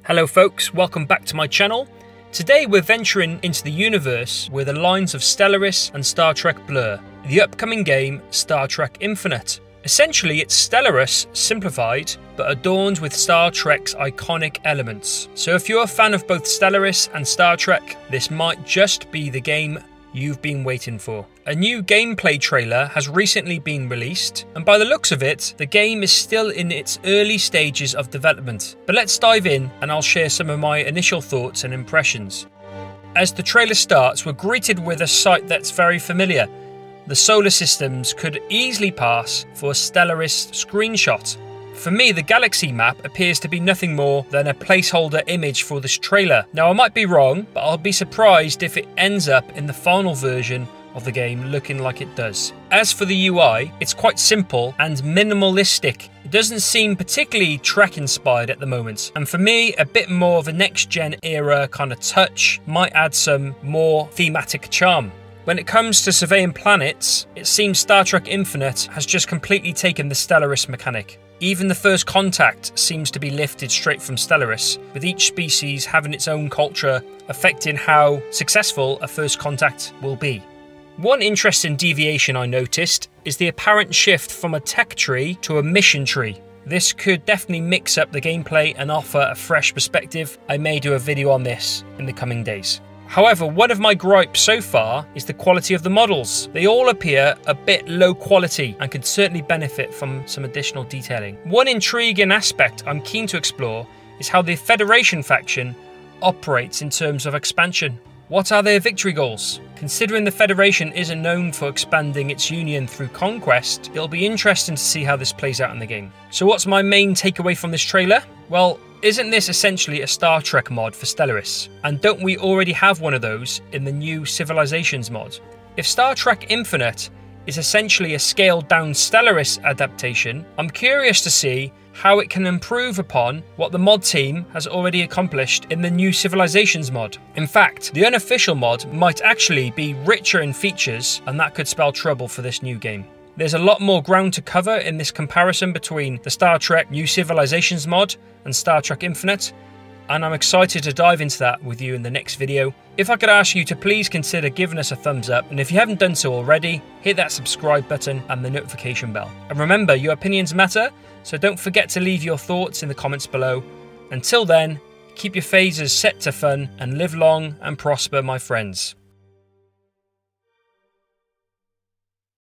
Hello folks, welcome back to my channel. Today we're venturing into the universe where the lines of Stellaris and Star Trek blur. The upcoming game, Star Trek Infinite. Essentially it's Stellaris simplified, but adorned with Star Trek's iconic elements. So if you're a fan of both Stellaris and Star Trek, this might just be the game you've been waiting for. A new gameplay trailer has recently been released, and by the looks of it, the game is still in its early stages of development. But let's dive in and I'll share some of my initial thoughts and impressions. As the trailer starts, we're greeted with a sight that's very familiar. The solar systems could easily pass for a Stellaris screenshot. For me, the galaxy map appears to be nothing more than a placeholder image for this trailer. Now I might be wrong, but I'll be surprised if it ends up in the final version of the game looking like it does. As for the UI, it's quite simple and minimalistic. It doesn't seem particularly Trek inspired at the moment, and for me, a bit more of a next gen era kind of touch might add some more thematic charm. When it comes to surveying planets, it seems Star Trek Infinite has just completely taken the Stellaris mechanic. Even the first contact seems to be lifted straight from Stellaris, with each species having its own culture affecting how successful a first contact will be. One interesting deviation I noticed is the apparent shift from a tech tree to a mission tree. This could definitely mix up the gameplay and offer a fresh perspective. I may do a video on this in the coming days. However, one of my gripes so far is the quality of the models. They all appear a bit low quality and could certainly benefit from some additional detailing. One intriguing aspect I'm keen to explore is how the Federation faction operates in terms of expansion. What are their victory goals? Considering the Federation isn't known for expanding its union through conquest, it'll be interesting to see how this plays out in the game. So what's my main takeaway from this trailer? Well, isn't this essentially a Star Trek mod for Stellaris? And don't we already have one of those in the new Civilizations mod? If Star Trek Infinite is essentially a scaled down Stellaris adaptation, I'm curious to see how it can improve upon what the mod team has already accomplished in the new Civilizations mod. In fact, the unofficial mod might actually be richer in features, and that could spell trouble for this new game. There's a lot more ground to cover in this comparison between the Star Trek New Civilizations mod and Star Trek Infinite, and I'm excited to dive into that with you in the next video. If I could ask you to please consider giving us a thumbs up, and if you haven't done so already, hit that subscribe button and the notification bell. And remember, your opinions matter, so don't forget to leave your thoughts in the comments below. Until then, keep your phasers set to fun and live long and prosper, my friends.